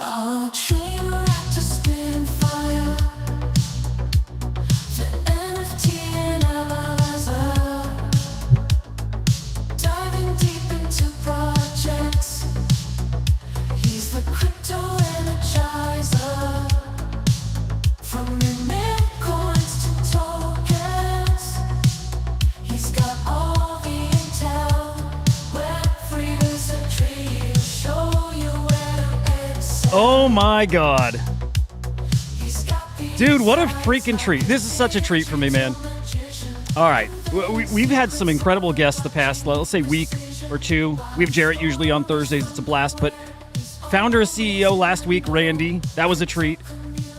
A dreamer at a spin fire, the NFT analyzer, diving deep into projects. He's the crypto energizer, from mint coins to tokens. He's got all the intel. Web3 is a tree, he'll show you where to excel. Oh my God. He's got the Dude, what a freaking treat. This is such a treat for me, man. All right. We've had some incredible guests the past, let's say, week or two. We have Jarrett usually on Thursdays. It's a blast. But founder and CEO last week, Randy, that was a treat.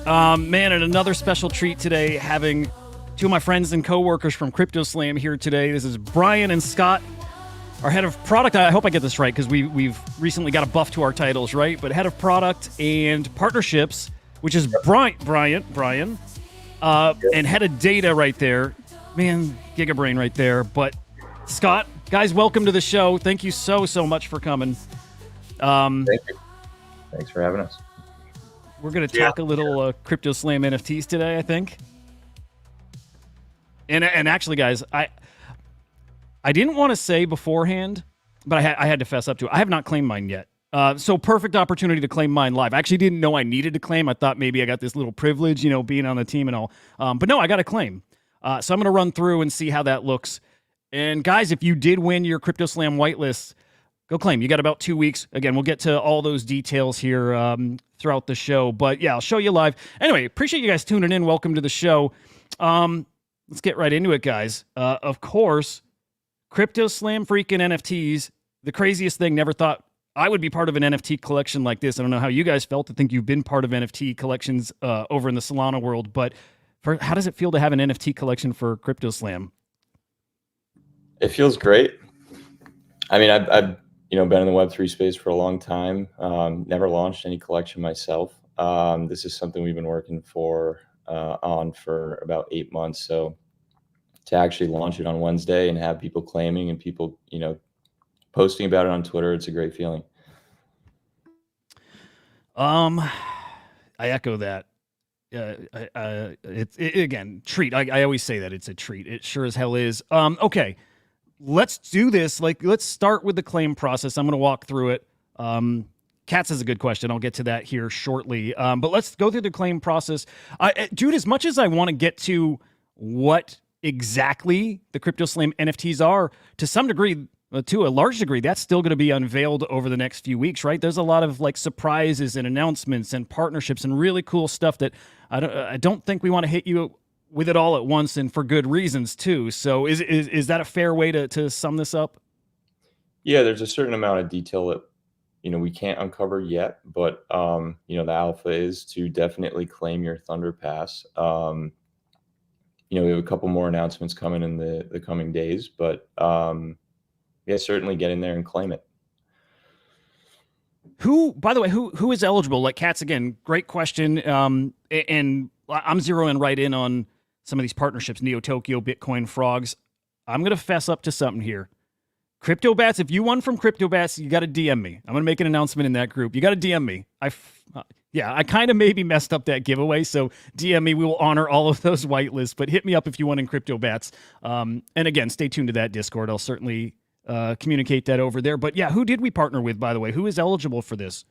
Man, and another special treat today, having two of my friends and coworkers from CryptoSlam here today. This is Brian and Scott, our head of product. I hope I get this right because we've recently got a buff to our titles, right? But head of product and partnerships, which is Brian, and head of data right there. Man, gigabrain right there. But Scott, guys, welcome to the show. Thank you so much for coming. Thank you. Thanks for having us. We're going to talk a little CryptoSlam NFTs today, I think. And actually, guys, I didn't want to say beforehand, but I had to fess up to it. I have not claimed mine yet. So perfect opportunity to claim mine live. I actually didn't know I needed to claim. I thought maybe I got this little privilege, being on the team and all. But no, I got to claim. So I'm going to run through and see how that looks. And guys, if you did win your CryptoSlam whitelist, go claim. You got about 2 weeks. Again, we'll get to all those details here throughout the show. But yeah, I'll show you live. Anyway, appreciate you guys tuning in. Welcome to the show. Let's get right into it, guys. Of course, CryptoSlam freaking NFTs. The craziest thing, never thought I would be part of an NFT collection like this. I don't know how you guys felt. I think you've been part of NFT collections over in the Solana world. But how does it feel to have an NFT collection for CryptoSlam? It feels great. I mean, I've been in the Web3 space for a long time. Never launched any collection myself. This is something we've been working on for about 8 months. So to actually launch it on Wednesday and have people claiming and people, posting about it on Twitter, it's a great feeling. I echo that. Again, treat. I always say that it's a treat. It sure as hell is. Okay. Let's do this. Let's start with the claim process. I'm going to walk through it. Katz has a good question. I'll get to that here shortly. But let's go through the claim process. Dude, as much as I want to get to what exactly the CryptoSlam NFTs are, to some degree, to a large degree, that's still going to be unveiled over the next few weeks, right? There's a lot of surprises and announcements and partnerships and really cool stuff that I don't think we want to hit you with it all at once, and for good reasons too. So is that a fair way to sum this up? Yeah, there's a certain amount of detail that we can't uncover yet, but the alpha is to definitely claim your Thunder Pass. We have a couple more announcements coming in the coming days, but yeah, certainly get in there and claim it. By the way, who is eligible? Katz, again, great question. And I'm zeroing right in on some of these partnerships, Neo Tokyo, Bitcoin Frogs. I'm going to fess up to something here. CryptoBats, if you won from CryptoBats, you got to DM me. I'm going to make an announcement in that group. You got to DM me. I kind of maybe messed up that giveaway, so DM me. We will honor all of those whitelists, but hit me up if you won in CryptoBats. And again, stay tuned to that Discord. I'll certainly communicate that over there. But yeah, who did we partner with, by the way? Who is eligible for this?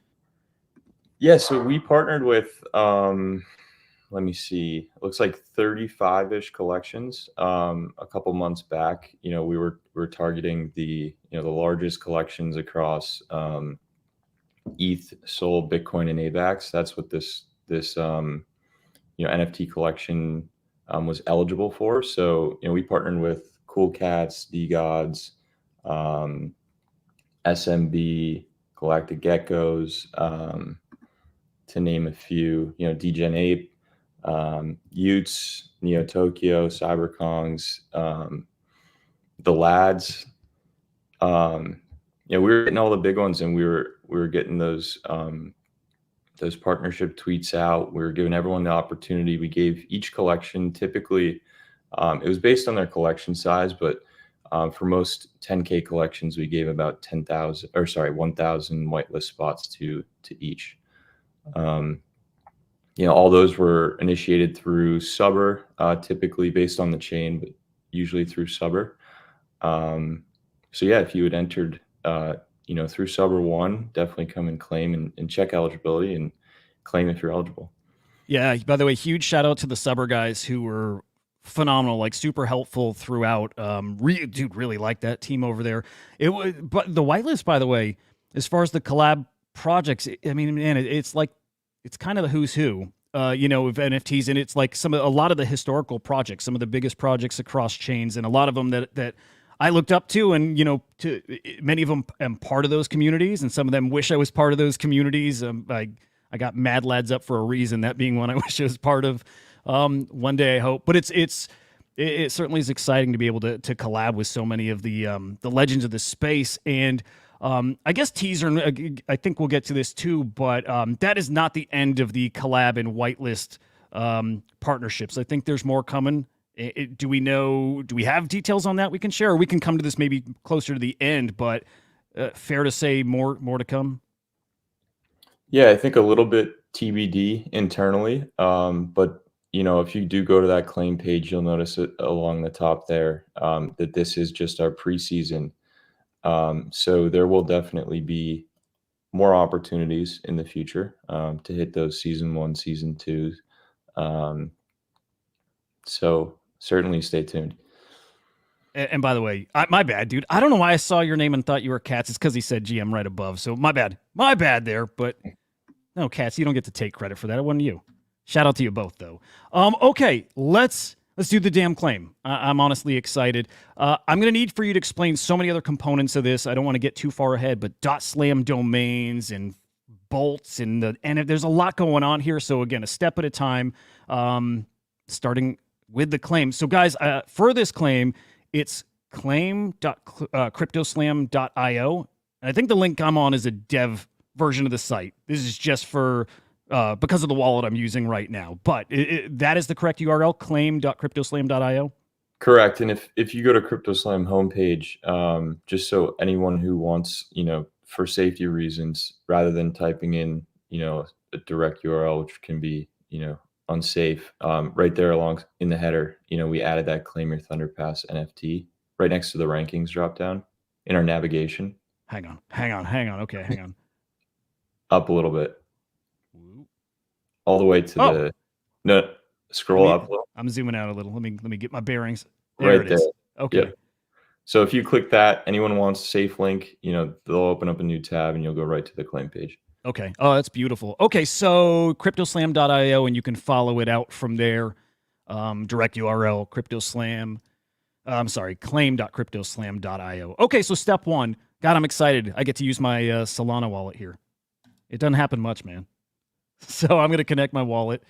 Yeah, so we partnered with, let me see, it looks like 35-ish collections. A couple months back, we were targeting the largest collections across ETH, Sol, Bitcoin, and AVAX. That's what this NFT collection was eligible for. So we partnered with Cool Cats, DGods, SMB, Galactic Geckos, to name a few. Degen Ape, Utes, Neo Tokyo, CyberKongs, the Lads. We were getting all the big ones, and we were getting those partnership tweets out. We were giving everyone the opportunity. We gave each collection, typically, it was based on their collection size, but for most 10K collections, we gave about 1,000 whitelist spots to each. All those were initiated through Subber, typically based on the chain, but usually through Subber. So yeah, if you had entered, through Subber one, definitely come and claim and check eligibility and claim if you're eligible. Yeah. By the way, huge shout out to the Subber guys who were phenomenal, like super helpful throughout. Dude, really like that team over there. It was, but the whitelist, by the way, as far as the collab projects, I mean, man, it's like it's kind of the who's who. Of NFTs, and it's like a lot of the historical projects, some of the biggest projects across chains, and a lot of them that I looked up to, and to many of them am part of those communities, and some of them wish I was part of those communities. I got Mad Lads up for a reason, that being one I wish I was part of. One day I hope, but it certainly is exciting to be able to collab with so many of the legends of the space. And I guess teaser, I think we'll get to this too, but that is not the end of the collab and whitelist partnerships. I think there's more coming. Do we have details on that we can share, or we can come to this maybe closer to the end, but fair to say more to come? Yeah, I think a little bit TBD internally. But if you do go to that claim page, you'll notice it along the top there, that this is just our preseason. So there will definitely be more opportunities in the future, to hit those season one, season two. Um, so certainly stay tuned. And by the way, my bad, dude. I don't know why I saw your name and thought you were Cats. It's because he said GM right above. So my bad there. But no, Cats, you don't get to take credit for that. It wasn't you. Shout out to you both, though. Okay, let's do the damn claim. I'm honestly excited. I'm gonna need for you to explain so many other components of this. I don't want to get too far ahead, but .slam domains and bolts and there's a lot going on here. So again, a step at a time. Starting with the claim. So guys, for this claim, it's claim.cryptoslam.io. And I think the link I'm on is a dev version of the site. This is just for because of the wallet I'm using right now. But that is the correct URL, claim.cryptoslam.io. Correct. And if you go to CryptoSlam homepage, just so anyone who wants, for safety reasons, rather than typing in, a direct URL, which can be, unsafe, right there along in the header, we added that Claim Your Thunder Pass NFT right next to the rankings drop down in our navigation. Hang on. Okay, hang on. Up a little bit. All the way to scroll up a little. I'm zooming out a little. Let me get my bearings. There Right it is. there. Okay. Yep. So if you click that, anyone wants a safe link, they'll open up a new tab and you'll go right to the claim page. Okay. Oh, that's beautiful. Okay, so cryptoslam.io, and you can follow it out from there. Direct URL, claim.cryptoslam.io. Okay, so step one. God, I'm excited. I get to use my Solana wallet here. It doesn't happen much, man. So I'm going to connect my wallet.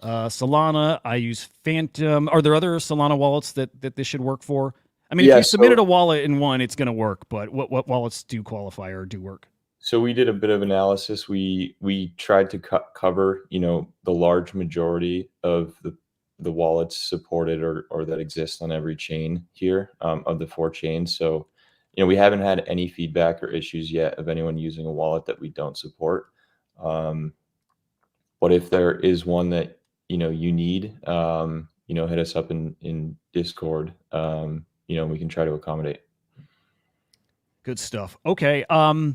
Solana, I use Phantom. Are there other Solana wallets that this should work for? I mean, if you submitted a wallet in one, it's going to work, but what wallets do qualify or do work? So we did a bit of analysis. We tried to cover, the large majority of the wallets supported or that exist on every chain here, of the 4 chains. So, we haven't had any feedback or issues yet of anyone using a wallet that we don't support. But if there is one that, you need, hit us up in Discord. We can try to accommodate. Good stuff. Okay. I'll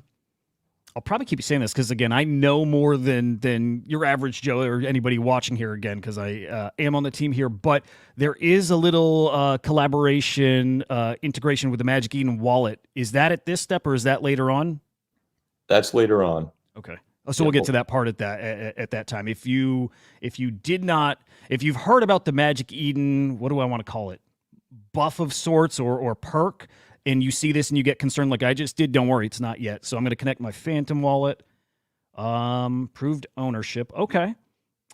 probably keep saying this because, again, I know more than your average Joe or anybody watching here, again, because I am on the team here. But there is a little collaboration, integration with the Magic Eden wallet. Is that at this step, or is that later on? That's later on. Okay. So we'll get to that part at that time. If you've heard about the Magic Eden, what do I want to call it? Buff of sorts or perk, and you see this and you get concerned like I just did, don't worry, it's not yet. So I'm going to connect my Phantom wallet. Proved ownership. Okay.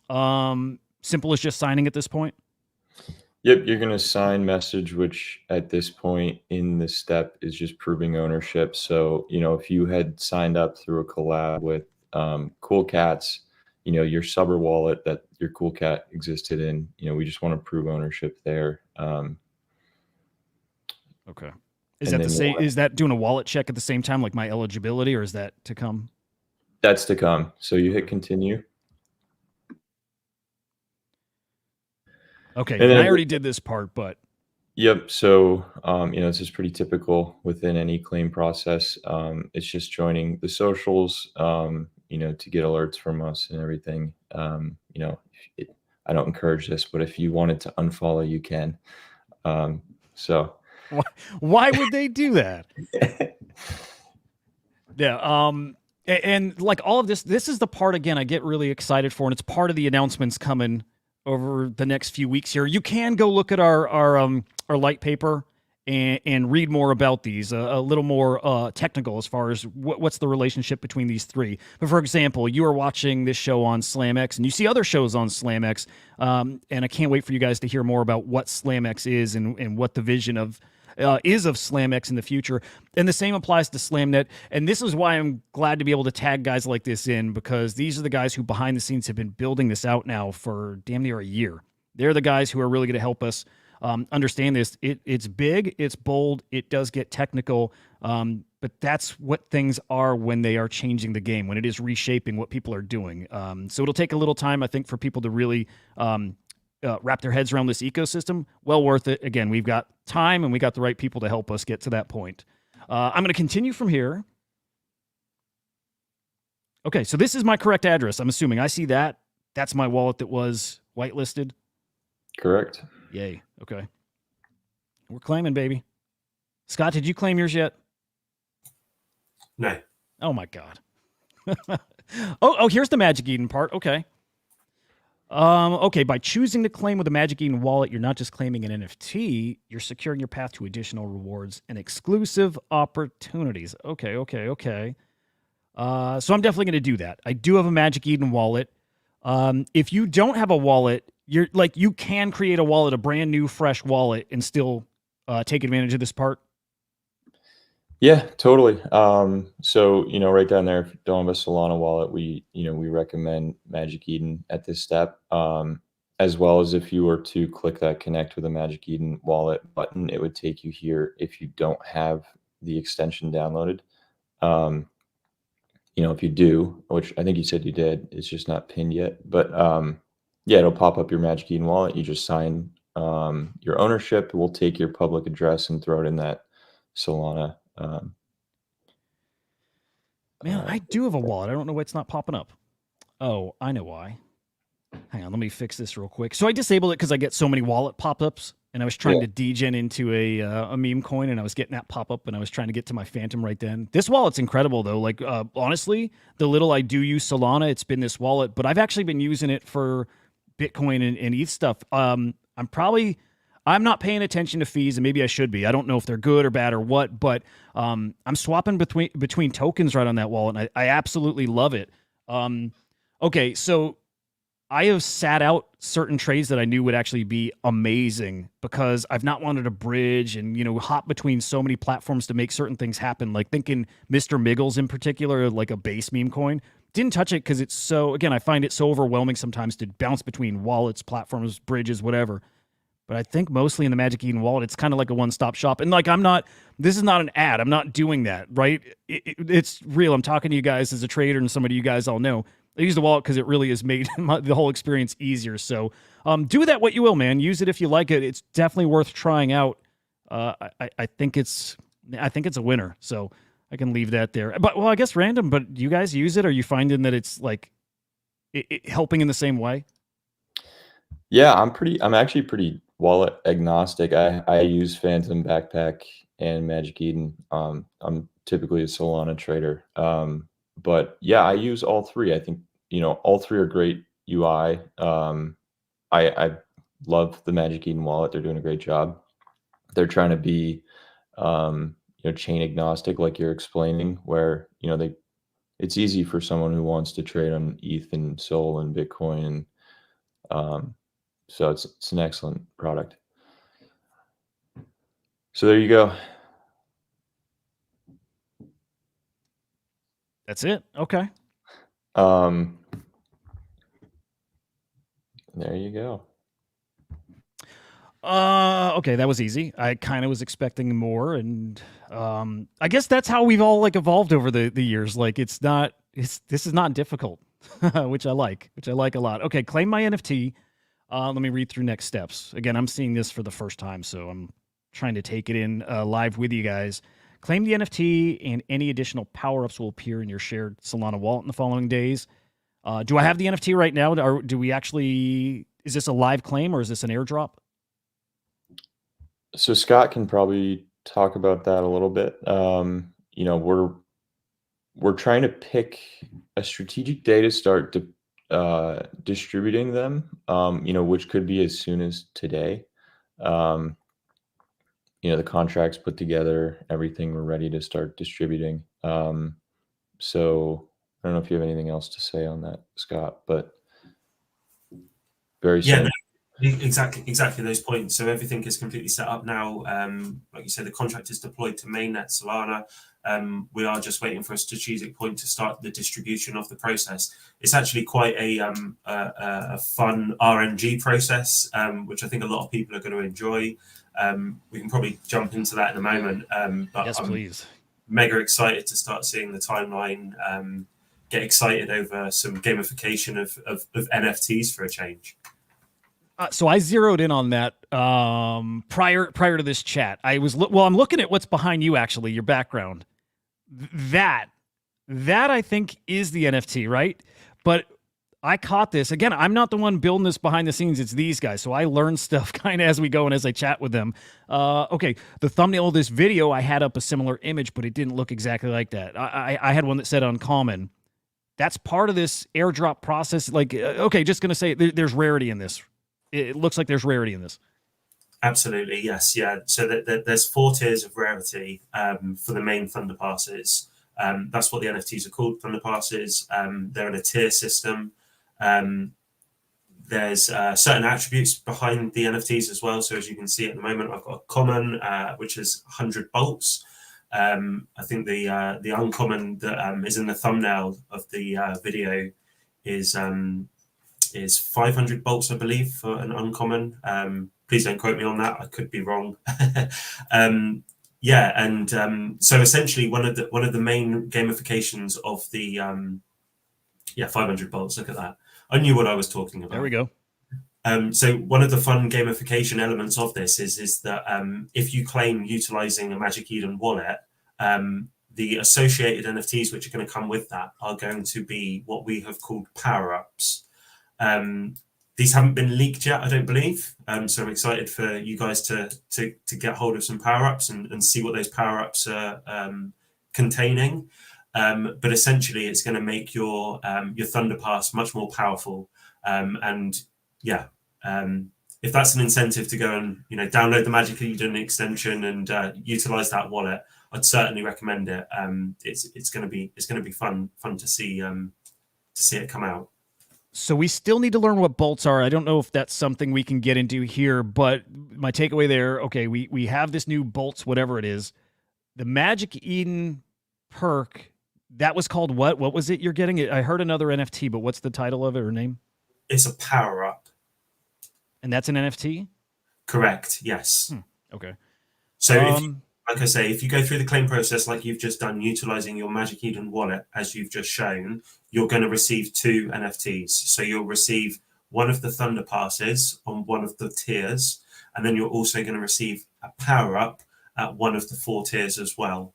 Simple as just signing at this point? Yep, you're going to sign message, which at this point in this step is just proving ownership. So, if you had signed up through a collab with Cool Cats, your Subber wallet that your Cool Cat existed in, we just want to prove ownership there. Okay. Is that the same? Is that doing a wallet check at the same time, like my eligibility, or is that to come? That's to come. So you hit continue. Okay, And and I then, already did this part, but yep. So, this is pretty typical within any claim process. It's just joining the socials, to get alerts from us and everything. I don't encourage this, but if you wanted to unfollow, you can. So, why would they do that? Yeah. And like all of this is the part again I get really excited for, and it's part of the announcements coming over the next few weeks here. You can go look at our light paper and read more about these, a little more technical as far as what's the relationship between these three. But for example, you are watching this show on SlamX, and you see other shows on SlamX, and I can't wait for you guys to hear more about what SlamX is and what the vision is of SlamX in the future. And the same applies to SlamNet. And this is why I'm glad to be able to tag guys like this in, because these are the guys who behind the scenes have been building this out now for damn near a year. They're the guys who are really going to help us understand this. It's big, it's bold, it does get technical, but that's what things are when they are changing the game, when it is reshaping what people are doing. So it'll take a little time, I think, for people to really wrap their heads around this ecosystem. Well worth it. Again, we've got time and we got the right people to help us get to that point. I'm going to continue from here. Okay, so this is my correct address. I'm assuming I see that. That's my wallet that was whitelisted. correct. Yay. Okay. We're claiming, baby. Scott, did you claim yours yet? No. Oh my God. oh, here's the Magic Eden part. Okay. Okay, by choosing to claim with a Magic Eden wallet, you're not just claiming an NFT, you're securing your path to additional rewards and exclusive opportunities. Okay. So I'm definitely going to do that. I do have a Magic Eden wallet. If you don't have a wallet, you can create a wallet, a brand new, fresh wallet, and still take advantage of this part. Yeah, totally. So, right down there, if you don't have a Solana wallet, we recommend Magic Eden at this step. As well as if you were to click that connect with a Magic Eden wallet button, it would take you here if you don't have the extension downloaded. If you do, which I think you said you did, it's just not pinned yet. But yeah, it'll pop up your Magic Eden wallet. You just sign your ownership. We'll take your public address and throw it in that Solana. Man, I do have a wallet. I don't know why it's not popping up. Oh, I know why. Hang on, let me fix this real quick. So I disabled it because I get so many wallet pop-ups, and I was trying to degen into a meme coin, and I was getting that pop-up, and I was trying to get to my Phantom right then. This wallet's incredible, though. Like, honestly, the little I do use Solana, it's been this wallet, but I've actually been using it for Bitcoin and ETH stuff. I'm not paying attention to fees, and maybe I should be. I don't know if they're good or bad or what, but I'm swapping between tokens right on that wallet, and I absolutely love it. Okay, so I have sat out certain trades that I knew would actually be amazing because I've not wanted to bridge and, hop between so many platforms to make certain things happen. Like thinking Mr. Miggles in particular, like a base meme coin. Didn't touch it because it's so, again, I find it so overwhelming sometimes to bounce between wallets, platforms, bridges, whatever. But I think mostly in the Magic Eden wallet, it's kind of like a one-stop shop. And like, this is not an ad. I'm not doing that, right? It's real. I'm talking to you guys as a trader and somebody you guys all know. I use the wallet because it really has made the whole experience easier. So do that what you will, man. Use it if you like it. It's definitely worth trying out. I think it's a winner. So I can leave that there. But I guess random. But do you guys use it? Are you finding that it's like helping in the same way? Yeah, I'm actually pretty wallet agnostic. I use Phantom, Backpack, and Magic Eden. I'm typically a Solana trader. But yeah, I use all three. I think, all three are great UI. I love the Magic Eden wallet. They're doing a great job. They're trying to be, chain agnostic, like you're explaining, where, it's easy for someone who wants to trade on ETH and Sol and Bitcoin. And so it's an excellent product. So there you go. That's it. Okay. There you go. Okay, that was easy. I kind of was expecting more, and I guess that's how we've all evolved over the years. Like it's not this is not difficult, which I like a lot. Okay, claim my NFT. Let me read through next steps. Again, I'm seeing this for the first time, so I'm trying to take it in live with you guys. Claim the NFT, and any additional power-ups will appear in your shared Solana wallet in the following days. Do I have the NFT right now? Or do we actually? Is this a live claim or is this an airdrop? So Scott can probably talk about that a little bit. You know, we're trying to pick a strategic day to start distributing them. You know, which could be as soon as today. You know, the contract's put together, everything, we're ready to start distributing. So I don't know if you have anything else to say on that, Scott, but very Yeah, soon. no, exactly those points. So everything is completely set up now. Like you said, the contract is deployed to mainnet Solana. We are just waiting for a strategic point to start the distribution of the process. It's actually quite a fun RNG process, which I think a lot of people are going to enjoy. We can probably jump into that in a moment. But Yes, I'm please. mega excited to start seeing the timeline. Get excited over some gamification of NFTs for a change. So I zeroed in on that prior to this chat. I was I'm looking at what's behind you, actually, your background. That I think is the NFT, right? But I caught this again. I'm not the one building this behind the scenes. It's these guys. So I learn stuff kind of as we go and as I chat with them. Okay, the thumbnail of this video, I had up a similar image, but it didn't look exactly like that. I had one that said uncommon. That's part of this airdrop process. Like, okay, just gonna say there's rarity in this. It looks like there's rarity in this. Absolutely, yes, yeah. So there's 4 tiers of rarity for the main Thunder passes. That's what the NFTs are called, Thunder passes. They're in a tier system. There's certain attributes behind the NFTs as well. So as you can see at the moment, I've got a common, which is 100 bolts. I think the uncommon that is in the thumbnail of the video is 500 bolts, I believe, for an uncommon. Please don't quote me on that. I could be wrong. Yeah, and so essentially one of the main gamifications of the 500 bolts. Look at that. I knew what I was talking about. There we go. So one of the fun gamification elements of this is that if you claim utilizing a Magic Eden wallet, the associated NFTs which are going to come with that are going to be what we have called power-ups. These haven't been leaked yet, I don't believe. So I'm excited for you guys to get hold of some power-ups and see what those power-ups are containing. But essentially, it's going to make your Thunder Pass much more powerful. And yeah, if that's an incentive to go and download the Magic Eden extension and utilize that wallet, I'd certainly recommend it. It's going to be fun to see it come out. So we still need to learn what bolts are. I don't know if that's something we can get into here, but my takeaway there, okay, we have this new bolts, whatever it is. The Magic Eden perk, that was called what? What was it you're getting? I heard another NFT, but what's the title of it or name? It's a power up. And that's an NFT? Correct, yes. Okay. So like I say, if you go through the claim process like you've just done, utilizing your Magic Eden wallet, as you've just shown, you're going to receive 2 NFTs. So you'll receive one of the Thunder Passes on one of the tiers, and then you're also going to receive a power-up at one of the 4 tiers as well.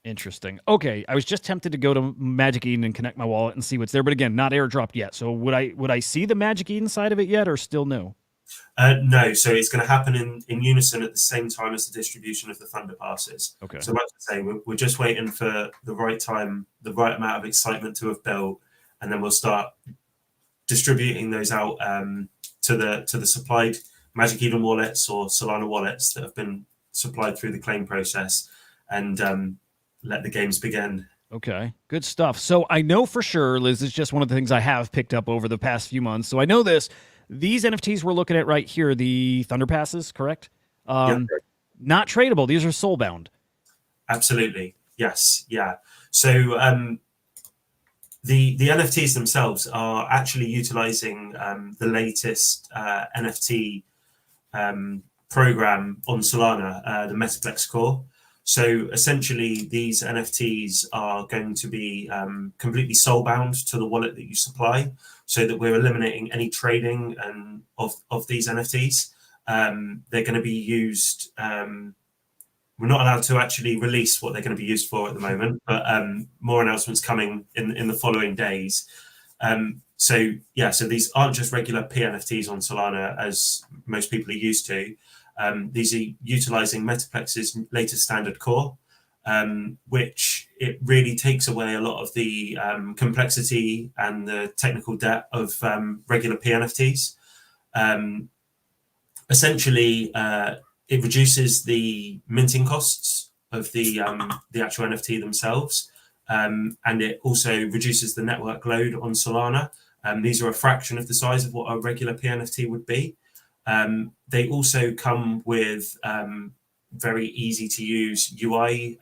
Interesting. Okay, I was just tempted to go to Magic Eden and connect my wallet and see what's there, but again, not airdropped yet. So would I see the Magic Eden side of it yet, or still no? No, so it's going to happen in unison at the same time as the distribution of the Thunder Passes. Okay. So like I say, we're just waiting for the right time, the right amount of excitement to have built, and then we'll start distributing those out to the supplied Magic Eden wallets or Solana wallets that have been supplied through the claim process, and let the games begin. Okay, good stuff. So I know for sure, Liz, is just one of the things I have picked up over the past few months. So I know this. These NFTs we're looking at right here, the Thunder Passes, correct? Yeah. Not tradable. These are soul-bound. Absolutely. Yes. Yeah. So the NFTs themselves are actually utilizing the latest NFT program on Solana, the Metaplex core. So essentially, these NFTs are going to be completely soul bound to the wallet that you supply, so that we're eliminating any trading and of these NFTs. They're going to be used. We're not allowed to actually release what they're going to be used for at the moment, but more announcements coming in the following days. So these aren't just regular PNFTs on Solana as most people are used to. These are utilizing Metaplex's latest standard core, which it really takes away a lot of the complexity and the technical debt of regular PNFTs. Essentially, it reduces the minting costs of the actual NFT themselves, and it also reduces the network load on Solana. These are a fraction of the size of what a regular PNFT would be. They also come with very easy to use UI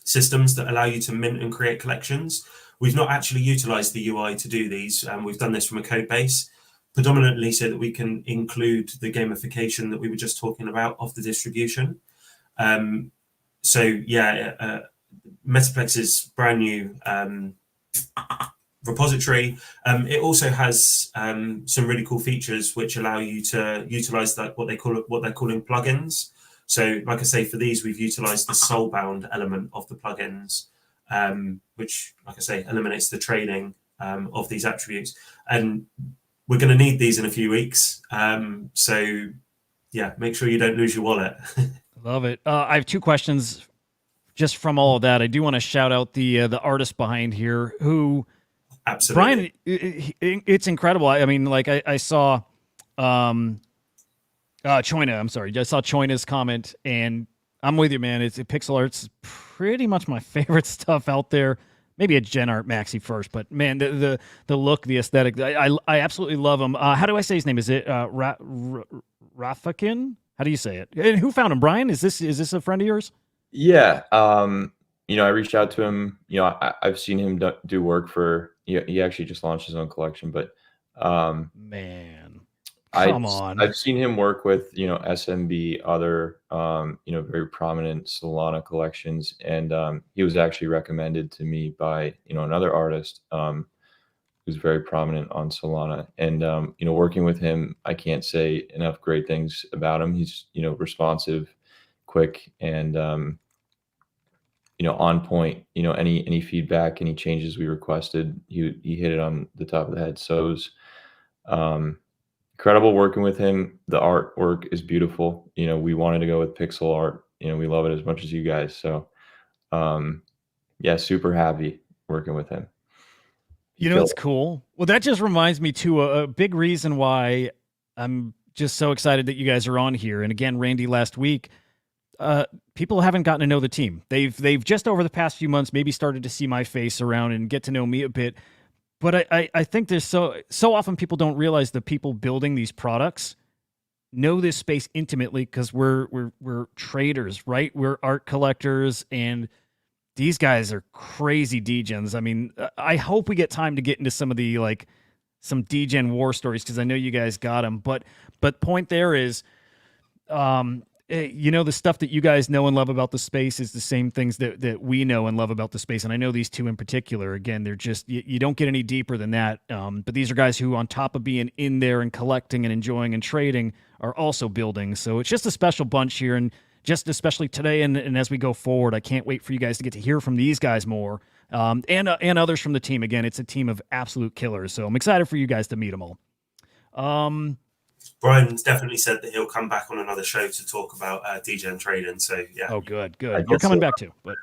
systems that allow you to mint and create collections. We've not actually utilized the UI to do these. We've done this from a code base, predominantly so that we can include the gamification that we were just talking about of the distribution. Metaplex's brand new repository. It also has some really cool features which allow you to utilize what they're calling plugins. So, like I say, for these, we've utilized the soul-bound element of the plugins, which, like I say, eliminates the trading of these attributes. And we're going to need these in a few weeks. So, make sure you don't lose your wallet. Love it. I have two questions just from all of that. I do want to shout out the artist behind here who... Absolutely. Brian, it's incredible. I mean, like I saw Choina, I'm sorry. I saw Choina's comment, and I'm with you, man. Pixel art's pretty much my favorite stuff out there. Maybe a Gen Art Maxi first, but man, the look, the aesthetic, I absolutely love him. How do I say his name? Is it Rafakin? How do you say it? And who found him? Brian? Is this a friend of yours? Yeah. I reached out to him. I've seen him do work for. He actually just launched his own collection, but man, come on. I've seen him work with SMB, other very prominent Solana collections, and he was actually recommended to me by another artist who's very prominent on Solana, and working with him, I can't say enough great things about him. He's responsive, quick, and on point. Any feedback, any changes we requested, he hit it on the top of the head. So it was incredible working with him. The artwork is beautiful. We wanted to go with pixel art. We love it as much as you guys. So super happy working with him. It's cool. Well, that just reminds me too, a big reason why I'm just so excited that you guys are on here. And again, Randy, last week, people haven't gotten to know the team. They've just over the past few months maybe started to see my face around and get to know me a bit. But I think there's so often people don't realize the people building these products know this space intimately because we're traders, right? We're art collectors, and these guys are crazy degens. I mean, I hope we get time to get into some of the some degen war stories because I know you guys got them. But point there is, the stuff that you guys know and love about the space is the same things that we know and love about the space. And I know these two in particular, again, they're just, you don't get any deeper than that. But these are guys who, on top of being in there and collecting and enjoying and trading, are also building. So it's just a special bunch here. And just especially today and as we go forward, I can't wait for you guys to get to hear from these guys more and others from the team. Again, it's a team of absolute killers. So I'm excited for you guys to meet them all. Brian's definitely said that he'll come back on another show to talk about degen trading. So yeah. Oh, good. You're coming back too. But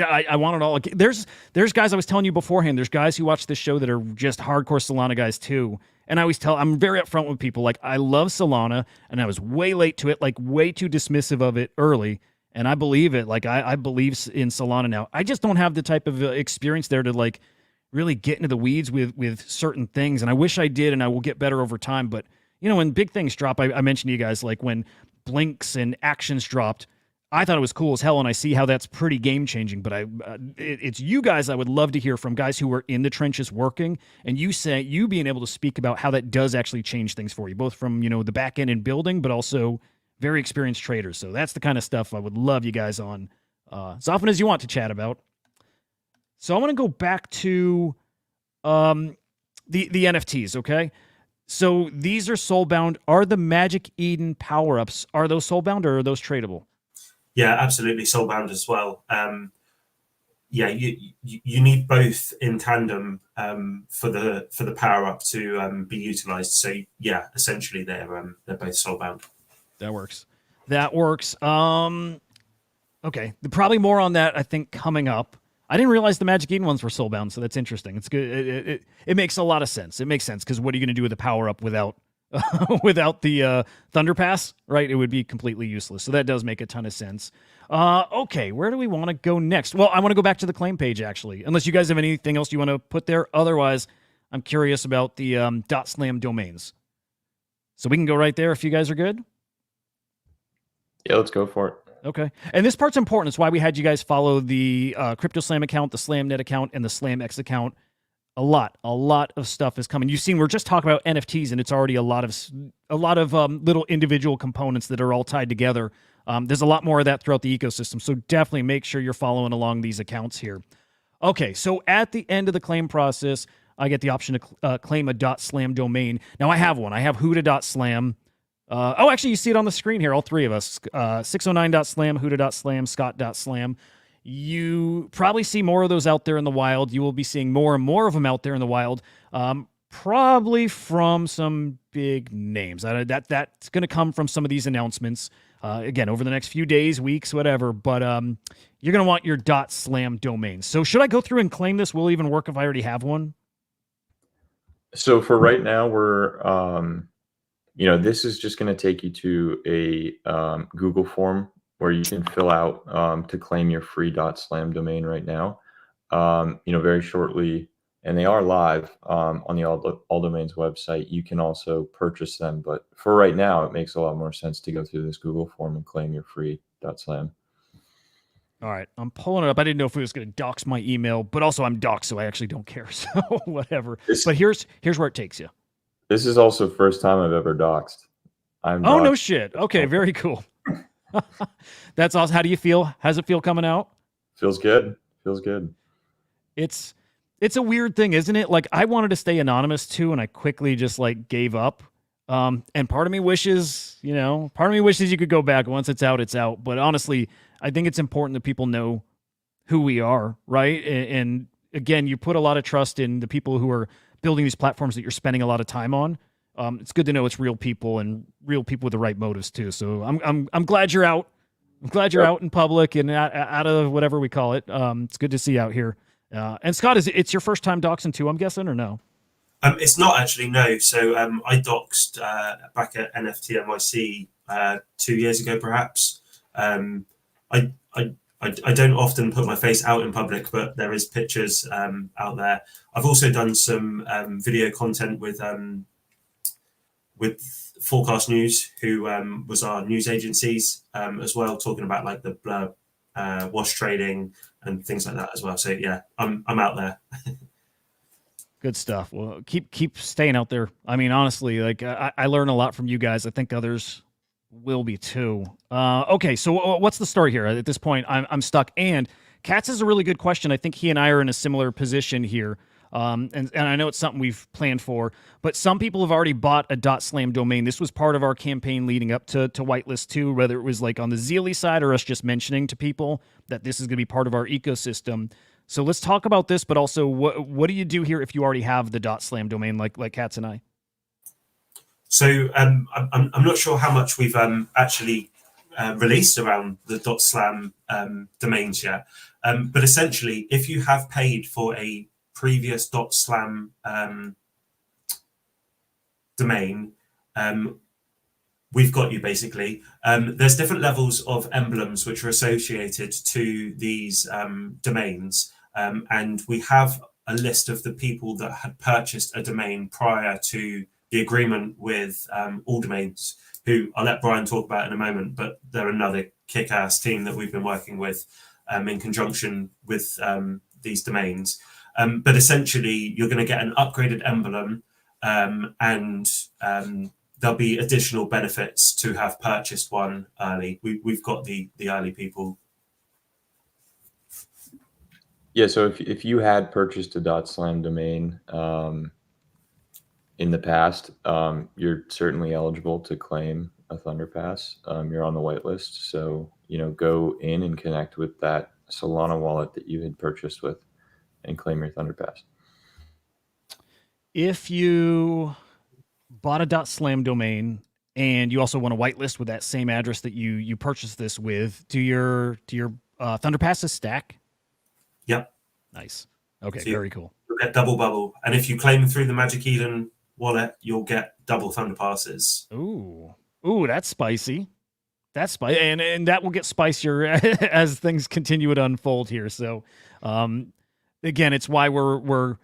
I want it all. There's guys I was telling you beforehand. There's guys who watch this show that are just hardcore Solana guys too. And I'm very upfront with people. I love Solana, and I was way late to it, way too dismissive of it early. And I believe it. I believe in Solana now. I just don't have the type of experience there to really get into the weeds with certain things. And I wish I did, and I will get better over time. But, when big things drop, I mentioned to you guys, when Blinks and Actions dropped, I thought it was cool as hell, and I see how that's pretty game-changing. But it's you guys I would love to hear from, guys who are in the trenches working, and you being able to speak about how that does actually change things for you, both from, the back end and building, but also very experienced traders. So that's the kind of stuff I would love you guys on as often as you want to chat about. So I want to go back to the NFTs, okay? So these are soulbound. Are the Magic Eden power-ups, are those soulbound or are those tradable? Yeah, absolutely soulbound as well. Yeah, you need both in tandem for the power up to be utilized. So yeah, essentially they're both soulbound. That works. That works. Okay, probably more on that I think coming up. I didn't realize the Magic Eden ones were soulbound, so that's interesting. It's good. It makes a lot of sense. It makes sense because what are you going to do with the power up without without the Thunder Pass? Right, it would be completely useless. So that does make a ton of sense. Okay, where do we want to go next? Well, I want to go back to the claim page, actually, unless you guys have anything else you want to put there. Otherwise, I'm curious about the .slam domains. So we can go right there if you guys are good. Yeah, let's go for it. Okay. And this part's important. It's why we had you guys follow the CryptoSlam account, the SlamNet account, and the SlamX account. A lot of stuff is coming. You've seen we're just talking about NFTs, and it's already a lot of little individual components that are all tied together. There's a lot more of that throughout the ecosystem, so definitely make sure you're following along these accounts here. Okay, so at the end of the claim process, I get the option to claim a .slam domain. Now I have one. I have Hudah.slam. Actually, you see it on the screen here, all three of us. 609.slam, Hudah.slam, Scott.slam. You probably see more of those out there in the wild. You will be seeing more and more of them out there in the wild, probably from some big names. That's going to come from some of these announcements, again, over the next few days, weeks, whatever. But you're going to want your .slam domain. So should I go through and claim this? Will it even work if I already have one? So for right now, we're this is just going to take you to a Google form where you can fill out to claim your free .slam domain right now. Very shortly, and they are live on the All Domains website. You can also purchase them, but for right now, it makes a lot more sense to go through this Google form and claim your free .slam. All right, I'm pulling it up. I didn't know if it was going to dox my email, but also I'm doxed, so I actually don't care. So whatever. But here's where it takes you. This is also the first time I've ever doxed. Oh, no shit. Okay, very cool. That's awesome. How do you feel? How's it feel coming out? Feels good. Feels good. It's a weird thing, isn't it? Like, I wanted to stay anonymous too, and I quickly just gave up. And part of me wishes, you could go back. Once it's out, it's out. But honestly, I think it's important that people know who we are, right? And again, you put a lot of trust in the people who are building these platforms that you're spending a lot of time on. It's good to know it's real people and real people with the right motives too. So I'm glad you're out. I'm glad you're out in public and out of whatever we call it. It's good to see you out here. And Scott, it's your first time doxing too, I'm guessing, or no? It's not actually, no. So I doxed back at NFT NYC 2 years ago, perhaps. I don't often put my face out in public, but there is pictures out there. I've also done some video content with Forecast News, who was our news agencies as well, talking about the blur wash trading and things like that as well. So yeah, I'm out there. Good stuff. Well, keep staying out there. I mean, honestly, I learn a lot from you guys. I think others will be too. Okay, so what's the story here? At this point, I'm stuck. And Katz is a really good question. I think he and I are in a similar position here. And I know it's something we've planned for, but some people have already bought a .slam domain. This was part of our campaign leading up to Whitelist 2, whether it was on the Zealy side or us just mentioning to people that this is going to be part of our ecosystem. So let's talk about this, but also what do you do here if you already have the .slam domain like Katz and I? So I'm not sure how much we've actually released around the .slam domains yet, but essentially, if you have paid for a previous .slam domain, we've got you basically. There's different levels of emblems which are associated to these domains, and we have a list of the people that had purchased a domain prior to the agreement with All Domains, who I'll let Brian talk about in a moment, but they're another kick-ass team that we've been working with in conjunction with these domains. But essentially, you're going to get an upgraded emblem, and there'll be additional benefits to have purchased one early. We've got the early people. Yeah, so if you had purchased a .slam domain in the past, you're certainly eligible to claim a Thunder Pass. You're on the whitelist, so go in and connect with that Solana wallet that you had purchased with, and claim your Thunder Pass. If you bought a .slam domain and you also want a whitelist with that same address that you purchased this with, do your Thunder Passes stack? Yep. Nice. Okay, So very cool. You'll get double bubble, and if you claim through the Magic Eden wallet, you'll get double Thunder Passes. Ooh, that's spicy. That's spicy, and that will get spicier as things continue to unfold here. So, again, it's why we're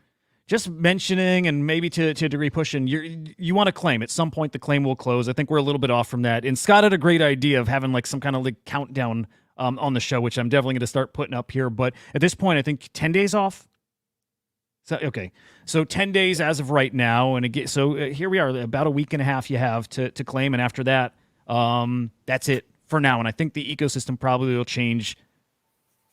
just mentioning and maybe to a degree pushing. You want to claim at some point the claim will close. I think we're a little bit off from that. And Scott had a great idea of having like some kind of like countdown on the show, which I'm definitely going to start putting up here. But at this point, I think 10 days off. So, okay, so 10 days as of right now, and again, so here we are, about a week and a half you have to claim, and after that, that's it for now. And I think the ecosystem probably will change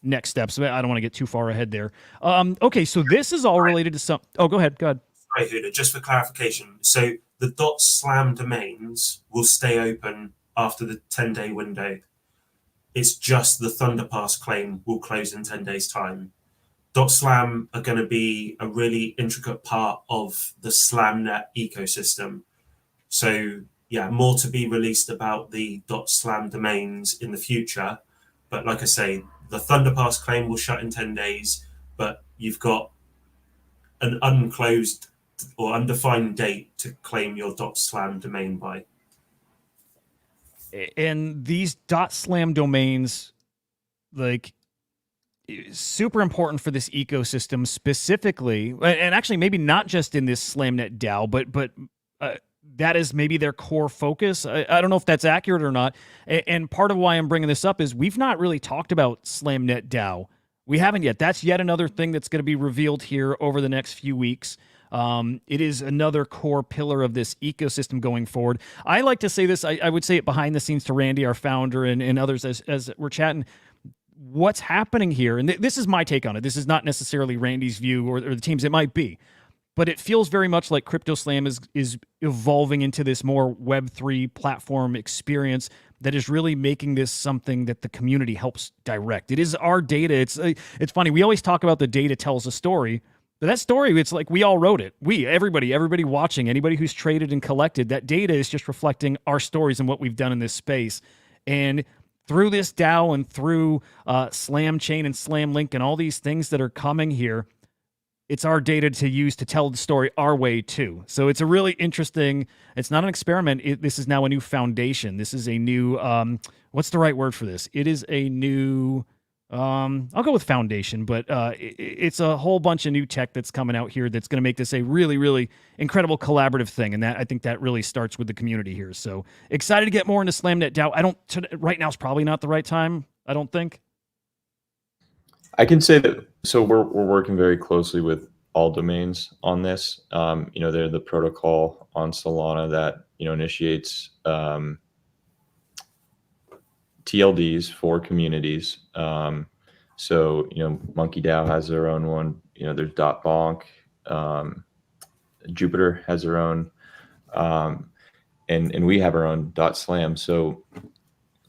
next steps. I don't want to get too far ahead there. Okay, so this is all related to some. Oh, go ahead. Sorry, Hudah, just for clarification. So the .slam domains will stay open after the 10-day window. It's just the Thunderpass claim will close in 10 days' time. .slam are going to be a really intricate part of the SlamNet ecosystem. So yeah, more to be released about the .slam domains in the future. But like I say, the Thunderpass claim will shut in 10 days, but you've got an unclosed or undefined date to claim your .slam domain by. And these .slam domains, like, super important for this ecosystem specifically, and actually maybe not just in this SlamNet DAO, but that is maybe their core focus. I don't know if that's accurate or not. And part of why I'm bringing this up is we've not really talked about SlamNet DAO. We haven't yet. That's yet another thing that's going to be revealed here over the next few weeks. It is another core pillar of this ecosystem going forward. I like to say this, I would say it behind the scenes to Randy, our founder, and others as we're chatting. What's happening here, and this is my take on it. This is not necessarily Randy's view or the team's. It might be. But it feels very much like CryptoSlam is evolving into this more Web3 platform experience that is really making this something that the community helps direct. It is our data. It's funny. We always talk about the data tells a story, but that story, it's like we all wrote it. Everybody watching, anybody who's traded and collected, that data is just reflecting our stories and what we've done in this space. And through this DAO and through Slam Chain and Slam Link and all these things that are coming here, it's our data to use to tell the story our way too. So it's a really interesting, it's not an experiment. This is now a new foundation. This is a new, what's the right word for this? It is a new, I'll go with foundation, but it's a whole bunch of new tech that's coming out here that's going to make this a really, really incredible collaborative thing. And I think that really starts with the community here. So excited to get more into SlamNet DAO. Right now is probably not the right time, I don't think. I can say that. So we're working very closely with all domains on this. They're the protocol on Solana that initiates TLDs for communities. So Monkey DAO has their own one. There's .bonk. Jupiter has their own, and we have our own .slam. So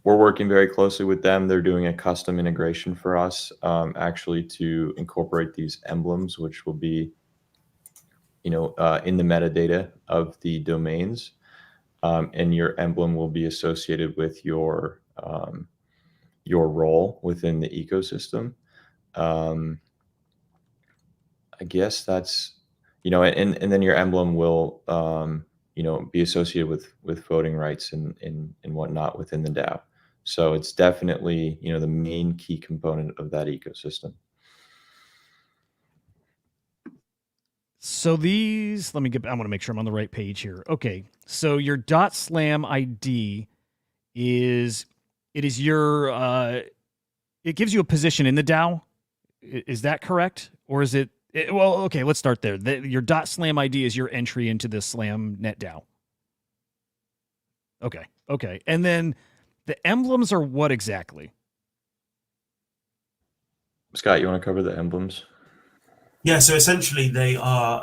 we're working very closely with them. They're doing a custom integration for us, actually, to incorporate these emblems, which will be, in the metadata of the domains, and your emblem will be associated with your role within the ecosystem. I guess that's, and then your emblem will, be associated with voting rights and whatnot within the DAO. So it's definitely, the main key component of that ecosystem. So I want to make sure I'm on the right page here. Okay. So your .slam ID is your, it gives you a position in the DAO. Is that correct? Or is it, well, okay, let's start there. Your .slam ID is your entry into the SlamNet DAO. Okay. And then the emblems are what exactly? Scott, you want to cover the emblems? Yeah, so essentially they are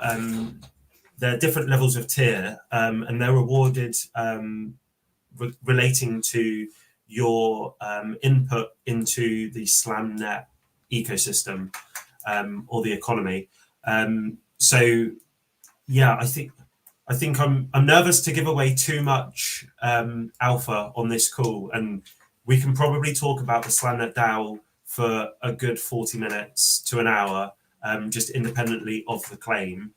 they're different levels of tier, and they're awarded relating to your input into the SlamNet ecosystem, or the economy. So yeah, I think I'm nervous to give away too much alpha on this call, and we can probably talk about the SlamNet DAO for a good 40 minutes to an hour, just independently of the claim.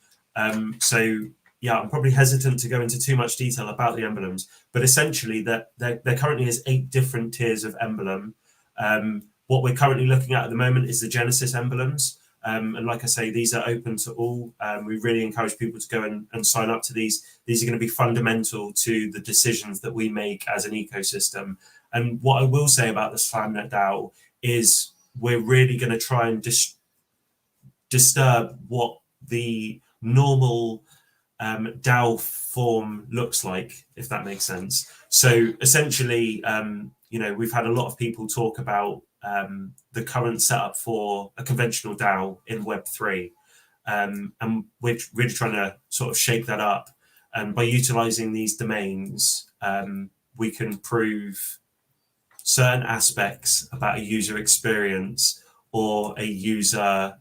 So yeah, I'm probably hesitant to go into too much detail about the emblems, but essentially that there currently is 8 different tiers of emblem. What we're currently looking at the moment is the Genesis emblems. And like I say, these are open to all. We really encourage people to go and sign up to these. These are going to be fundamental to the decisions that we make as an ecosystem. And what I will say about the SlamNet DAO is we're really going to try and disturb what the normal DAO form looks like, if that makes sense. So essentially, we've had a lot of people talk about the current setup for a conventional DAO in Web3. And we're really trying to sort of shake that up. And by utilizing these domains, we can prove certain aspects about a user experience or a user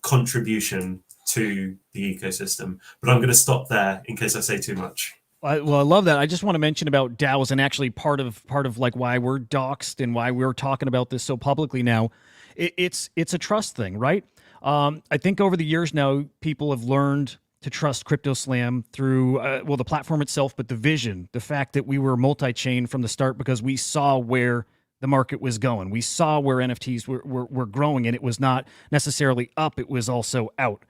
contribution to the ecosystem. But I'm going to stop there in case I say too much. I love that. I just want to mention about DAOs, and actually part of like why we're doxxed and why we're talking about this so publicly now. It's a trust thing, right? I think over the years now, people have learned to trust CryptoSlam through the platform itself, but the vision, the fact that we were multi-chain from the start because we saw where the market was going. We saw where NFTs were growing, and it was not necessarily up; it was also out.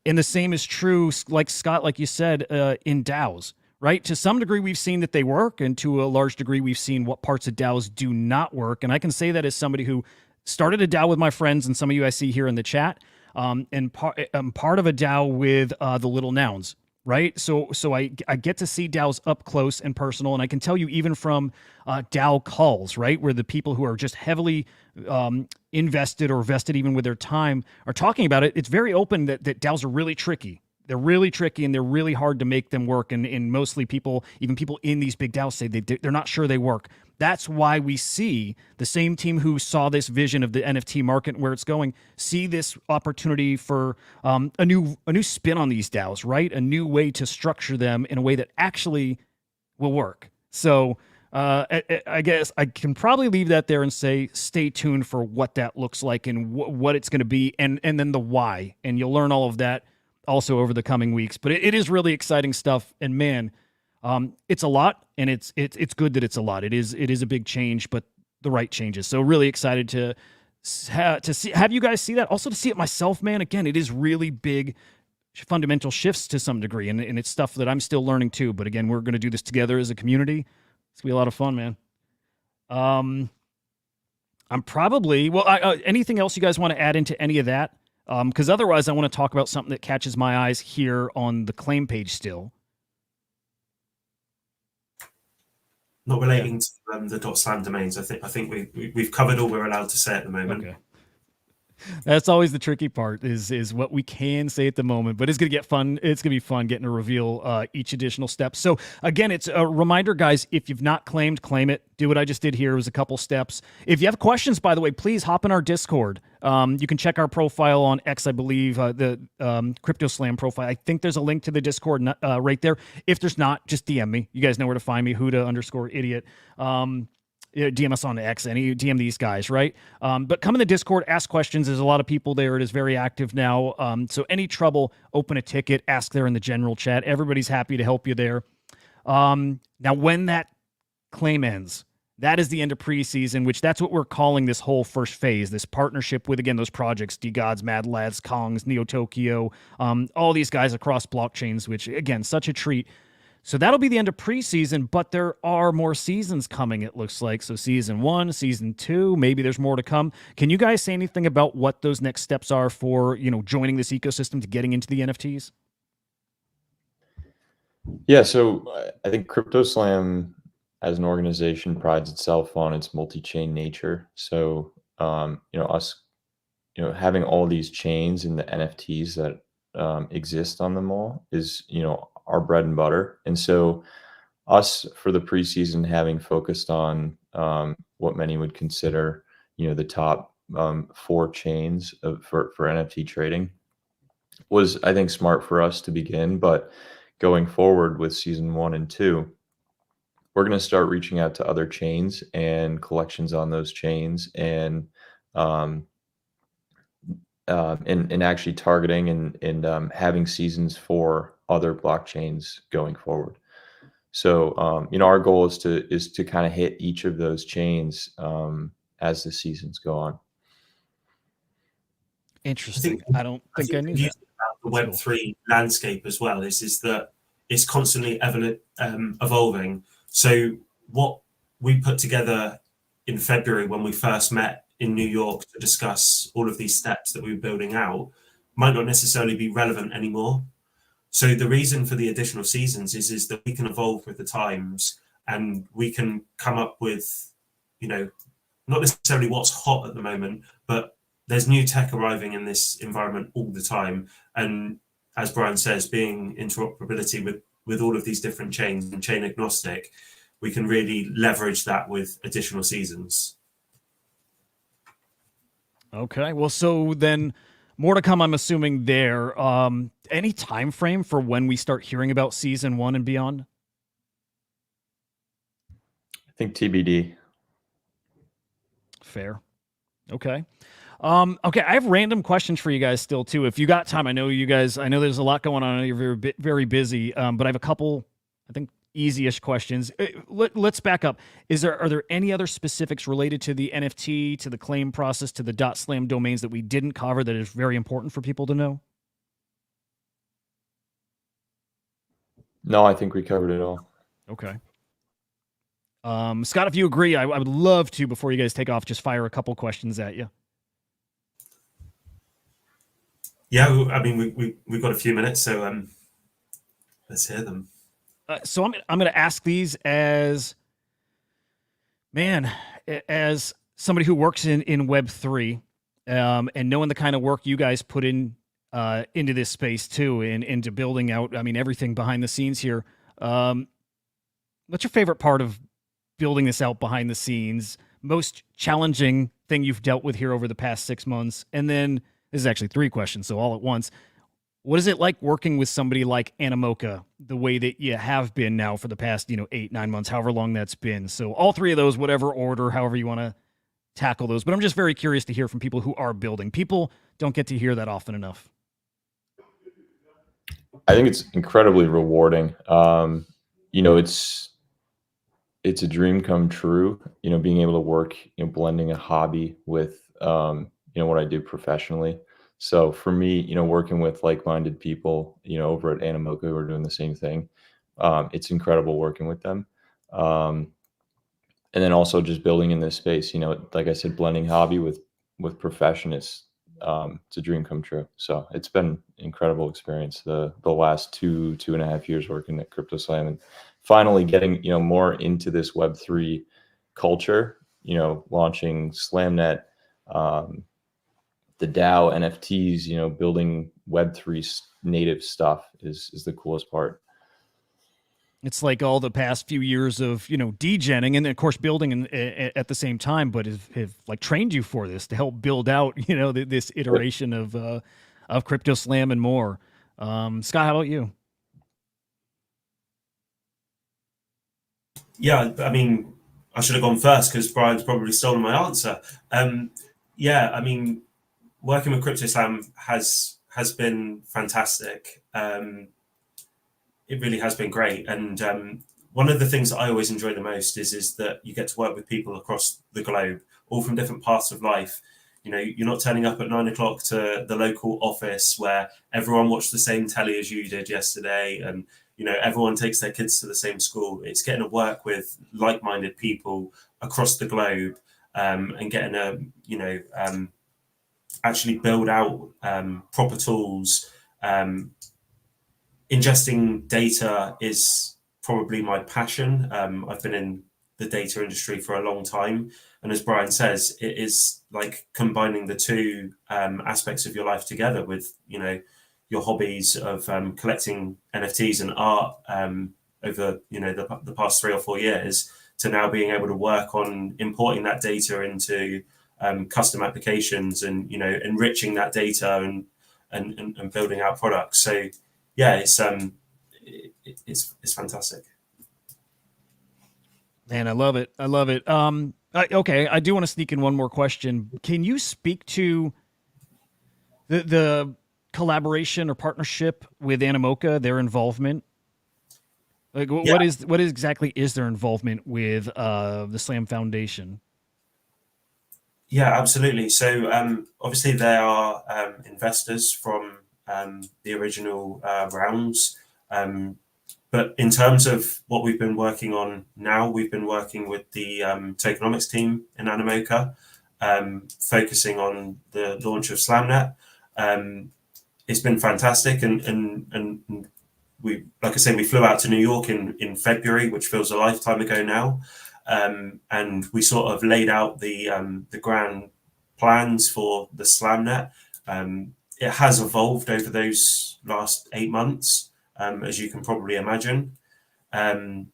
And the same is true, like Scott, like you said, in DAOs. Right? To some degree, we've seen that they work, and to a large degree, we've seen what parts of DAOs do not work. And I can say that as somebody who started a DAO with my friends, and some of you I see here in the chat, and I'm part of a DAO with the Little Nouns, right? So I get to see DAOs up close and personal, and I can tell you even from DAO calls, right, where the people who are just heavily invested or vested even with their time are talking about it. It's very open that DAOs are really tricky. They're really tricky, and they're really hard to make them work. And mostly people, even people in these big DAOs, say they're not sure they work. That's why we see the same team who saw this vision of the NFT market and where it's going, see this opportunity for a new spin on these DAOs, right? A new way to structure them in a way that actually will work. So I guess I can probably leave that there and say stay tuned for what that looks like and what it's going to be, and then the why. And you'll learn all of that also over the coming weeks. But it is really exciting stuff, and man, it's a lot, and it's good that it's a lot. It is a big change, but the right changes. So really excited to have you guys see that, also to see it myself, man. Again, it is really big fundamental shifts to some degree, and it's stuff that I'm still learning too. But again, we're going to do this together as a community. It's gonna be a lot of fun, man. I'm probably anything else you guys want to add into any of that? Because otherwise, I want to talk about something that catches my eyes here on the claim page still. Not relating to the .slam domains. I think we've covered all we're allowed to say at the moment. Okay. That's always the tricky part is what we can say at the moment, but it's going to get fun. It's going to be fun getting to reveal each additional step. So again, it's a reminder, guys, if you've not claimed, claim it. Do what I just did here. It was a couple steps. If you have questions, by the way, please hop in our Discord. You can check our profile on X, I believe, the CryptoSlam profile. I think there's a link to the Discord right there. If there's not, just DM me. You guys know where to find me, Hudah_idiot. DM us on X, and DM these guys, right? But come in the Discord, ask questions. There's a lot of people there. It is very active now. So any trouble, open a ticket, ask there in the general chat. Everybody's happy to help you there. Now, when that claim ends, that is the end of preseason, which that's what we're calling this whole first phase, this partnership with, again, those projects, DGods, Mad Lads, Kongs, Neo Tokyo, all these guys across blockchains, which, again, such a treat. So that'll be the end of preseason, but there are more seasons coming, it looks like. So season 1, season 2, maybe there's more to come. Can you guys say anything about what those next steps are for, joining this ecosystem to getting into the NFTs? Yeah, so I think CryptoSlam as an organization prides itself on its multi-chain nature. So us, having all these chains and the NFTs that exist on them all is, our bread and butter. And so us for the preseason having focused on what many would consider, the top four chains for NFT trading was, I think, smart for us to begin. But going forward with season 1 and 2, we're going to start reaching out to other chains and collections on those chains, um, and actually targeting and having seasons for other blockchains going forward. So our goal is to kind of hit each of those chains as the seasons go on. I think Interesting. I don't think I the knew beauty that. about the That's Web cool. 3 landscape as well is that it's constantly evolving. So what we put together in February when we first met in New York to discuss all of these steps that we were building out might not necessarily be relevant anymore. So the reason for the additional seasons is that we can evolve with the times and we can come up with, not necessarily what's hot at the moment, but there's new tech arriving in this environment all the time. And as Brian says, being interoperability with all of these different chains and chain agnostic, we can really leverage that with additional seasons. Okay. Well, so then more to come, I'm assuming there. Any time frame for when we start hearing about season 1 and beyond? I think TBD. Fair. Okay. Okay, I have random questions for you guys still too. If you got time, I know there's a lot going on. I know you're very busy. But I have a couple, I think, easy-ish questions. Let's back up. Are there any other specifics related to the NFT, to the claim process, to the .slam domains that we didn't cover that is very important for people to know? No, I think we covered it all. Okay. Scott, if you agree, I would love to, before you guys take off, just fire a couple questions at you. Yeah, I mean, we've got a few minutes, so let's hear them. So I'm going to ask these as somebody who works in Web3, and knowing the kind of work you guys put in into this space too, and into building out, I mean, everything behind the scenes here. What's your favorite part of building this out behind the scenes? Most challenging thing you've dealt with here over the past 6 months? And then this is actually 3 questions, so all at once. What is it like working with somebody like Animoca the way that you have been now for the past, 8-9 months, however long that's been? So all 3 of those, whatever order, however you want to tackle those. But I'm just very curious to hear from people who are building. People don't get to hear that often enough. I think it's incredibly rewarding. It's a dream come true, being able to work, blending a hobby with, what I do professionally. So for me, working with like-minded people, over at Animoca who are doing the same thing, it's incredible working with them. And then also just building in this space, like I said, blending hobby with profession is, it's a dream come true. So it's been an incredible experience the last 2.5 years working at CryptoSlam, and finally getting, more into this Web3 culture, launching SlamNet, the DAO, NFTs, building Web3 native stuff is the coolest part. It's like all the past few years of, degenning and of course building at the same time, but have like trained you for this to help build out, this iteration of CryptoSlam and more. Scott, how about you? Yeah, I mean, I should have gone first because Brian's probably stolen my answer. Yeah, I mean, working with CryptoSlam has been fantastic. It really has been great, and one of the things that I always enjoy the most is that you get to work with people across the globe, all from different parts of life. You're not turning up at 9 o'clock to the local office where everyone watched the same telly as you did yesterday, and everyone takes their kids to the same school. It's getting to work with like-minded people across the globe, and getting to actually build out proper tools, ingesting data is probably my passion. I've been in the data industry for a long time, and as Brian says, it is like combining the two aspects of your life together with, you know, your hobbies of collecting NFTs and art over, you know, the past 3 or 4 years, to now being able to work on importing that data into custom applications and, you know, enriching that data and building out products. So yeah, it's fantastic. Man, I love it. I love it. Okay, I do want to sneak in one more question. Can you speak to the collaboration or partnership with Animoca, their involvement? Like, what exactly is their involvement with the Slam Foundation? Yeah, absolutely. So obviously they are investors from the original rounds. But in terms of what we've been working on now, we've been working with the tokenomics team in Animoca, focusing on the launch of SlamNet. It's been fantastic, and we, like I said, we flew out to New York in February, which feels a lifetime ago now, and we sort of laid out the grand plans for the SlamNet. It has evolved over those last 8 months. As you can probably imagine. One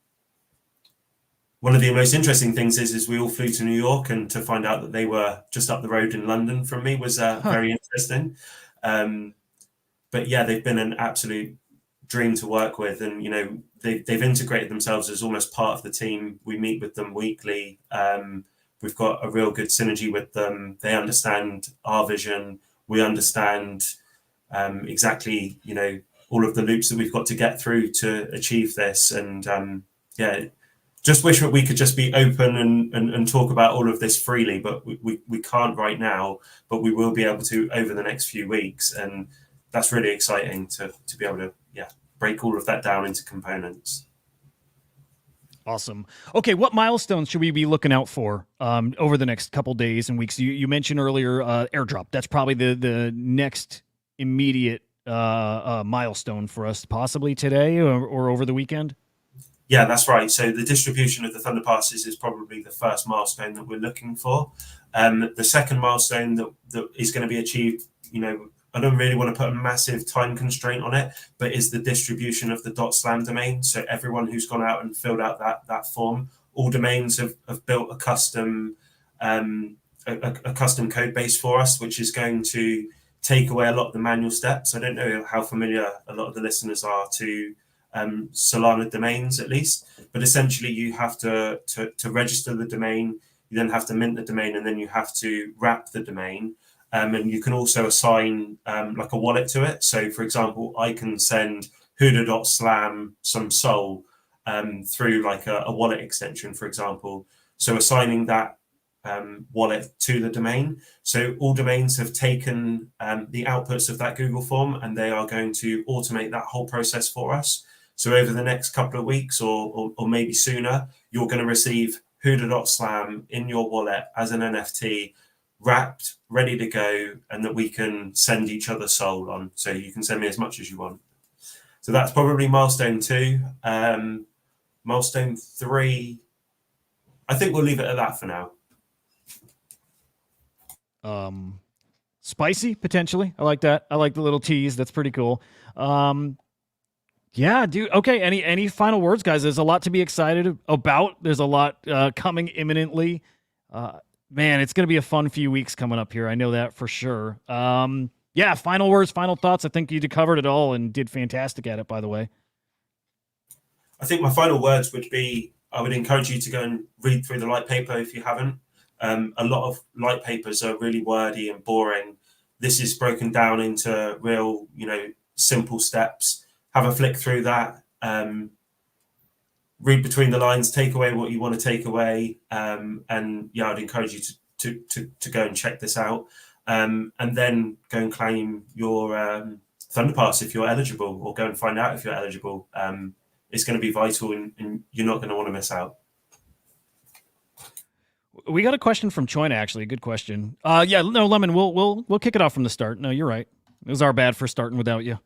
of the most interesting things is we all flew to New York, and to find out that they were just up the road in London from me was very interesting. But yeah, they've been an absolute dream to work with, and you know, they've integrated themselves as almost part of the team. We meet with them weekly. We've got a real good synergy with them. They understand our vision. We understand exactly, you know, all of the loops that we've got to get through to achieve this. And yeah, just wish that we could just be open and talk about all of this freely, but we can't right now, but we will be able to over the next few weeks. And that's really exciting to be able to, yeah, break all of that down into components. Awesome. Okay, what milestones should we be looking out for over the next couple days and weeks? You mentioned earlier airdrop. That's probably the next immediate milestone for us, possibly today or over the weekend. Yeah, that's right. So the distribution of the Thunder Passes is probably the first milestone that we're looking for. The second milestone that is going to be achieved, you know, I don't really want to put a massive time constraint on it, but is the distribution of the .slam domain. So everyone who's gone out and filled out that form, all domains have built a custom custom code base for us, which is going to take away a lot of the manual steps. I don't know how familiar a lot of the listeners are to Solana domains, at least, but essentially you have to register the domain, you then have to mint the domain, and then you have to wrap the domain. And you can also assign like a wallet to it. So for example, I can send Hudah.slam some SOL through like a wallet extension, for example. So assigning that wallet to the domain. So all domains have taken the outputs of that Google form, and they are going to automate that whole process for us. So over the next couple of weeks or maybe sooner, you're going to receive Hudah.slam in your wallet as an NFT, wrapped, ready to go, and that we can send each other SOL on. So you can send me as much as you want. So that's probably milestone 2. Milestone 3, I think we'll leave it at that for now. Spicy, potentially. I like that. I like the little tease. That's pretty cool. Yeah, dude. Okay. Any final words, guys? There's a lot to be excited about. There's a lot coming imminently. Man, it's going to be a fun few weeks coming up here. I know that for sure. Yeah, final words, final thoughts. I think you covered it all and did fantastic at it, by the way. I think my final words would be, I would encourage you to go and read through the light paper if you haven't. A lot of light papers are really wordy and boring. This is broken down into real, you know, simple steps. Have a flick through that. Read between the lines, take away what you want to take away. And yeah, I'd encourage you to go and check this out. And then go and claim your Thunder Pass if you're eligible, or go and find out if you're eligible. It's going to be vital, and you're not going to want to miss out. We got a question from Choina, actually. A good question. Yeah, no, Lemon, we'll kick it off from the start. No, you're right. It was our bad for starting without you.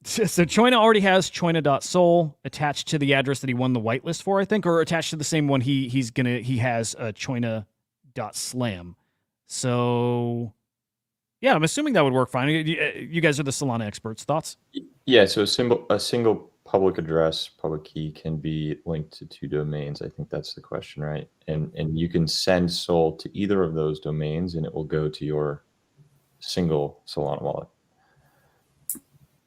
So Choina already has choina.sol attached to the address that he won the whitelist for, I think, or attached to the same one he has choina.slam. So yeah, I'm assuming that would work fine. You guys are the Solana experts. Thoughts? Yeah, so a single public address, public key can be linked to 2 domains. I think that's the question, right? And you can send SOL to either of those domains, and it will go to your single Solana wallet.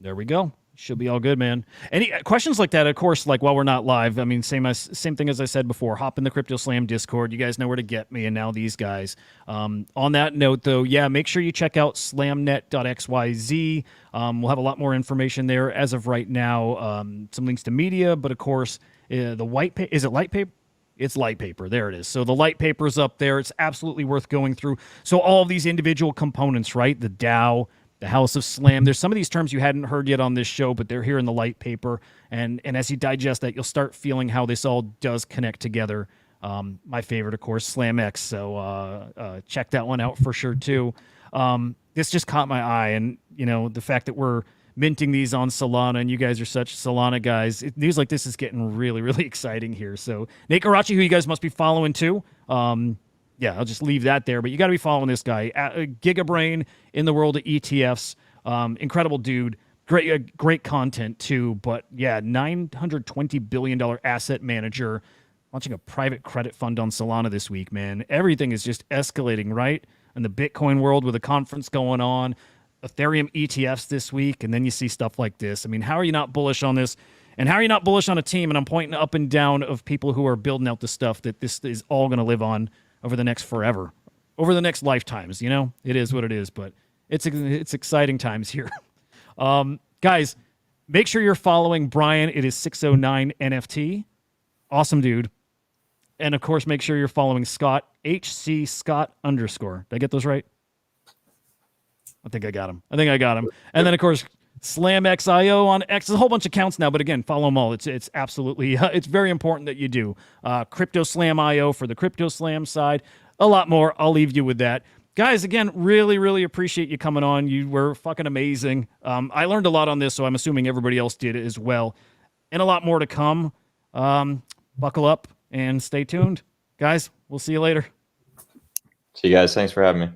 There we go. Should be all good, man. Any questions like that, of course, like while we're not live, I mean, same thing as I said before, hop in the CryptoSlam Discord. You guys know where to get me, and now these guys. On that note, though, yeah, make sure you check out slamnet.xyz. We'll have a lot more information there as of right now. Some links to media, but of course, the white paper, is it light paper? It's light paper. There it is. So the light paper's up there. It's absolutely worth going through. So all of these individual components, right? The DAO, the House of Slam. There's some of these terms you hadn't heard yet on this show, but they're here in the light paper. And as you digest that, you'll start feeling how this all does connect together. My favorite, of course, SlamX. So check that one out for sure, too. This just caught my eye. And, you know, the fact that we're minting these on Solana and you guys are such Solana guys, news like this is getting really, really exciting here. So Nate Garachi, who you guys must be following, too. Yeah, I'll just leave that there. But you got to be following this guy. Gigabrain in the world of ETFs. Incredible dude. Great content, too. But, yeah, $920 billion asset manager launching a private credit fund on Solana this week, man. Everything is just escalating, right? In the Bitcoin world with a conference going on, Ethereum ETFs this week, and then you see stuff like this. I mean, how are you not bullish on this? And how are you not bullish on a team? And I'm pointing up and down of people who are building out the stuff that this is all going to live on over the next forever, over the next lifetimes. You know, it is what it is, but it's exciting times here. Guys, make sure you're following Brian. It is 609 NFT. Awesome dude. And of course, make sure you're following Scott, HC Scott _. Did I get those right? I think I got him. And then of course, SlamX.io on X. There's a whole bunch of accounts now, but again, follow them all. It's absolutely, it's very important that you do. CryptoSlam.io for the CryptoSlam side. A lot more. I'll leave you with that. Guys, again, really, really appreciate you coming on. You were fucking amazing. I learned a lot on this, so I'm assuming everybody else did as well. And a lot more to come. Buckle up and stay tuned. Guys, we'll see you later. See you guys. Thanks for having me.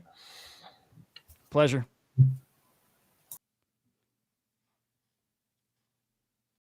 Pleasure.